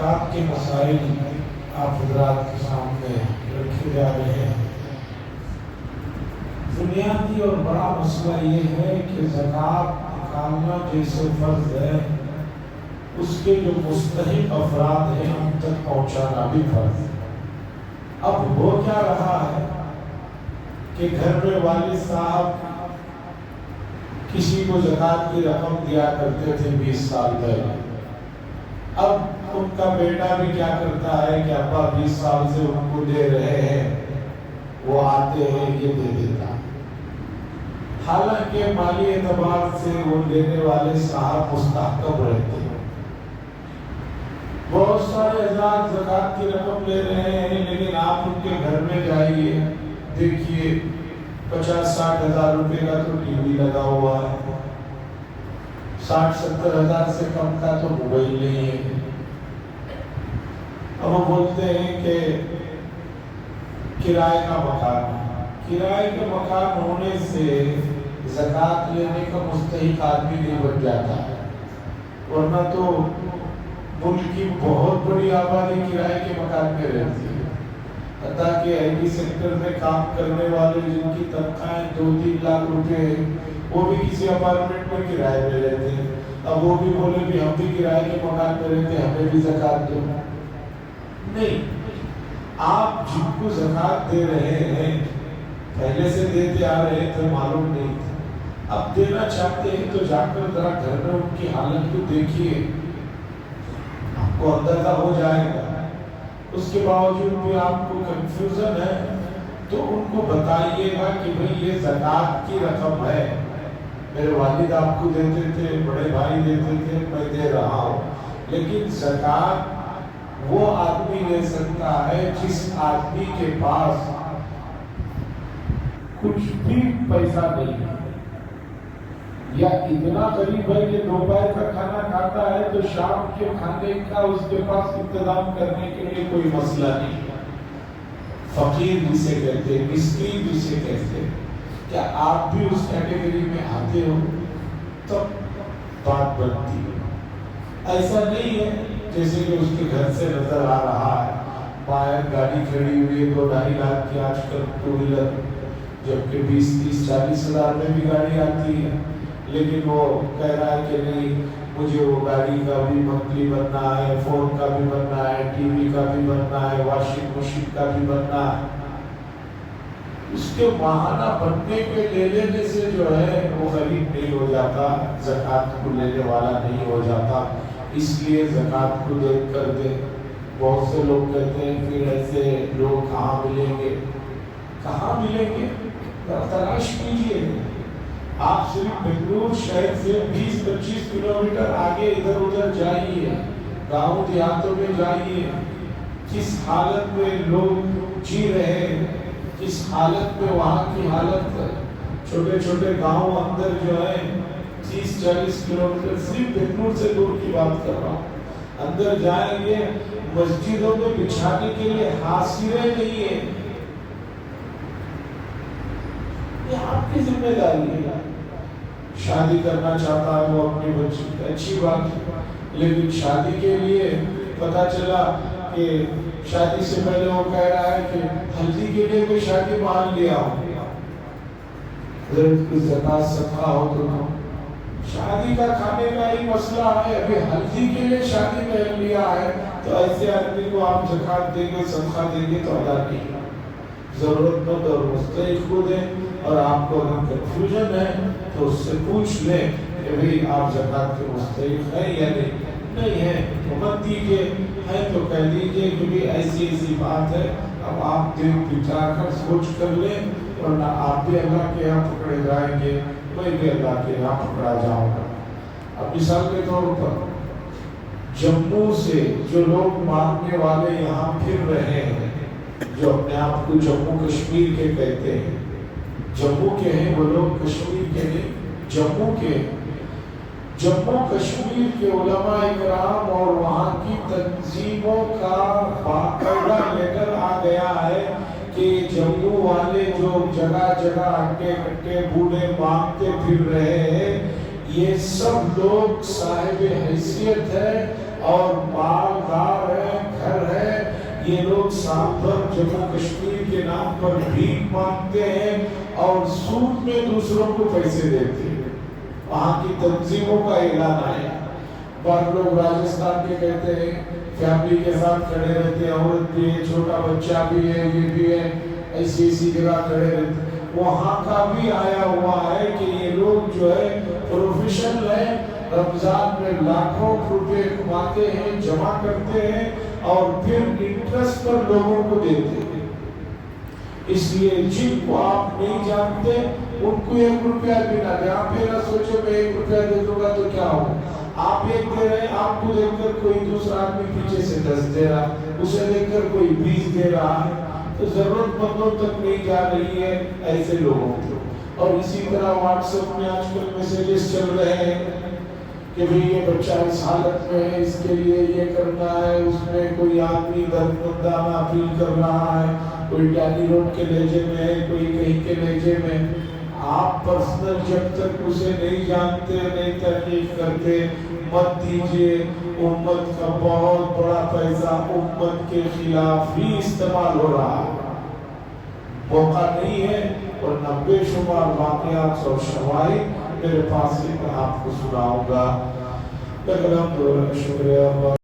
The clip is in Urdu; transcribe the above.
زکوٰۃ کے مسائل آپ حضرات کے سامنے رکھے جا رہے ہیں۔ بنیادی اور بڑا مسئلہ یہ ہے کہ زکوٰۃ نکالنا جیسے فرض ہے، اس کے جو مستحق افراد ہیں ان تک پہنچانا بھی فرض ہے۔ اب ہو کیا رہا ہے کہ گھر میں والد صاحب کسی کو زکوٰۃ کی رقم دیا کرتے تھے 20 سال پہلے، اب ان کا بیٹا بھی کیا کرتا ہے کہ ابا 20 سال سے ان کو دے رہے ہیں، وہ آتے ہیں یہ دے دیتا، حالانکہ مالی اعتبار سے وہ لینے والے صاحب مستحکم رہتے ہیں۔ بہت سارے حضرات زکوٰۃ کی رقم لے رہے ہیں، لیکن آپ ان کے گھر میں جائیے، دیکھیے 50-60 ہزار روپے کا تو ٹی وی لگا ہوا ہے، 60-70 ہزار سے کم کا تو موبائل نہیں ہے۔ اب وہ بولتے ہیں کہ کرائے کا مکان، کرائے کے مکان ہونے سے زکوٰۃ لینے کا مستحق آدمی نہیں بن جاتا ہے، ورنہ تو ملک کی بہت بڑی آبادی کرائے کے مکان میں رہتی ہے۔ حتیٰ کہ آئی ٹی سیکٹر میں کام کرنے والے جن کی تنخواہیں 2-3 لاکھ روپے ہیں، وہ بھی کسی اپارٹمنٹ میں کرائے پہ رہتے ہیں۔ اب وہ بھی بولے بھی ہم بھی کرائے کے مکان میں رہتے ہیں، ہمیں بھی زکوٰۃ دو۔ نہیں، آپ جن کو زکوٰۃ دے رہے ہیں پہلے سے دیتے آ رہے تھے، معلوم نہیں تھا، اب دینا چاہتے ہیں تو جا کر ذرا گھر میں ان کی حالت کو دیکھیے، آپ کو اندازہ ہو جائے گا۔ اس کے باوجود بھی آپ کو کنفیوژن ہے تو ان کو بتائیے گا کہ بھئی یہ زکوٰۃ کی رقم ہے، میرے والد آپ کو دیتے تھے، بڑے بھائی دیتے تھے، میں دے رہا ہوں، لیکن زکوٰۃ وہ آدمی لے سکتا ہے جس آدمی کے پاس کچھ بھی پیسہ نہیں ہے، یا اتنا غریب ہے کہ دوپہر کا کھانا کھاتا ہے تو شام کے کھانے کا اس کے پاس انتظام کرنے کے لیے کوئی مسئلہ نہیں ہے، فقیر جسے کہتے ہیں، مسکین جسے کہتے ہیں۔ کیا آپ بھی اس کیٹیگری میں آتے ہو؟ تب بات بنتی ہے۔ ایسا نہیں ہے جیسے کہ اس کے گھر سے نظر آ رہا ہے باہر گاڑی کھڑی ہوئی ہے 2-2.5 لاکھ کی آج کل ٹو ویلر، جبکہ 20-30-40 ہزار میں بھی گاڑی آتی ہے، لیکن وہ کہہ رہا ہے کہ نہیں مجھے وہ گاڑی کا بھی منتھلی بننا ہے، فون کا بھی بننا ہے، ٹی وی کا بھی بننا ہے، واشنگ مشین کا بھی بننا ہے۔ اس کے ماہانہ بننے کے لے لینے سے جو ہے وہ غریب نہیں ہو جاتا، زکوٰۃ کو لینے والا نہیں ہو جاتا، اس لیے زکوٰۃ کو دیکھ کر دے۔ بہت سے لوگ کہتے ہیں پھر ایسے لوگ کہاں ملیں گے، کہاں ملیں گے؟ تلاش کیجیے۔ آپ صرف بنگلور شہر سے 20-25 کلومیٹر آگے ادھر ادھر جائیے، گاؤں دیہاتوں میں جائیے، کس حالت میں لوگ جی رہے ہیں، کس حالت میں وہاں کی حالت ہے۔ چھوٹے چھوٹے گاؤں اندر جو ہے 30-40 کلومیٹر، صرف بنگلور سے دور کی بات کر رہا ہوں، اندر جائیں گے مسجدوں میں بچھانے کے لیے حاصلیں نہیں ہیں۔ یہ آپ کی ذمہ داری ہے۔ شادی کرنا چاہتا ہے وہ اپنی بچی کی، اچھی بات ہے، لیکن شادی کے لیے پتا چلا کہ شادی سے پہلے وہ کہہ رہا ہے کہ ہلدی کے لیے کوئی شادی مان لیا ہو، زکوٰۃ صدقہ ہو تو شادی کا کھانے کا ہی مسئلہ ہے، ابھی ہلدی کے لیے شادی پہن لیا ہے تو ایسے آدمی کو آپ زکوٰۃ دیں گے، صدقہ دیں گے تو ادا نہیں۔ ضرورت مند اور مستحق کو دیں، اور آپ کو اگر کنفیوژن ہے تو اس سے پوچھ لیں کہ بھئی آپ زکوٰۃ کے مستحق ہیں یا نہیں ہے تو مت دیجیے، ہے تو کہہ دیجیے کہ بھی ایسی ایسی بات ہے، اب آپ دیکھ بچار کر سوچ کر لیں، ورنہ آپ بھی اللہ کے یہاں پکڑے جائیں گے، میں بھی اللہ کے یہاں پکڑا جاؤں گا۔ اب مثال کے طور پر جموں سے جو لوگ مانگنے والے یہاں پھر رہے ہیں، جو اپنے آپ کو جموں کشمیر کے کہتے ہیں، جموں کے ہیں وہ لوگ، کشمیر کے نہیں، جموں کے، جموں کشمیر کے علماء اکرام اور وہاں کی تنظیموں کا باقاعدہ لیٹر آ گیا ہے کہ جموں والے جو جگہ جگہ اٹے کٹے بوڑھے مانگتے پھر رہے ہیں، یہ سب لوگ صاحب حیثیت ہے اور مالدار ہے یہ لوگ سال بھر جموں کشمیر کے نام پر بھیک مانگتے ہیں اور سود میں دوسروں کو پیسے دیتے ہیں. وہاں کی تنظیموں کا اعلان آیا. بعض لوگ راجستھان کے کہتے ہیں فیملی کے ساتھ کھڑے رہتے ہیں, عورت بھی ہے, چھوٹا بچہ بھی ہے, یہ بھی ہے, ایسی ایسی جگہ کھڑے رہتے ہیں. وہاں کا بھی آیا ہوا ہے کہ یہ لوگ جو ہے پروفیشنل ہیں, رمضان میں لاکھوں روپے کماتے ہیں, جمع کرتے ہیں اور پھر انٹرسٹ پر لوگوں کو دیتے ہیں. اس لیے جن کو آپ نہیں جانتے ان کو 1 روپیہ بھی نہ دیں. آپ یہ نہ سوچے میں 1 روپیہ دے دوں گا تو کیا ہو. آپ ایک دے رہے ہیں, آپ کو دیکھ کر کوئی دوسرا آدمی پیچھے سے 10 دے رہا, اسے دیکھ کر کوئی 20 دے رہا ہے, تو ضرورت مندوں تک نہیں جا رہی ہے ایسے لوگوں کو. اور اسی طرح واٹس ایپ میں آج کل میسیجز چل رہے ہیں کہ بھئی یہ بچہ اس حالت میں ہے, اس کے لیے یہ کرنا ہے. اس میں کوئی آدمی دردمندانہ اپیل کر رہا ہے, کوئی ٹیلی روڈ کے لہجے میں ہے, کوئی کہیں کے لہجے میں. آپ پرسنل جب تک اسے نہیں جانتے, نہیں تحقیق کرتے, مت دیجئے. امت کا بہت بڑا پیسہ امت کے خلاف ہی استعمال ہو رہا ہے. موقع نہیں ہے اور 90 شمار واقعات اور شواہد میرے پاس آپ کو سناؤں گا. شکریہ.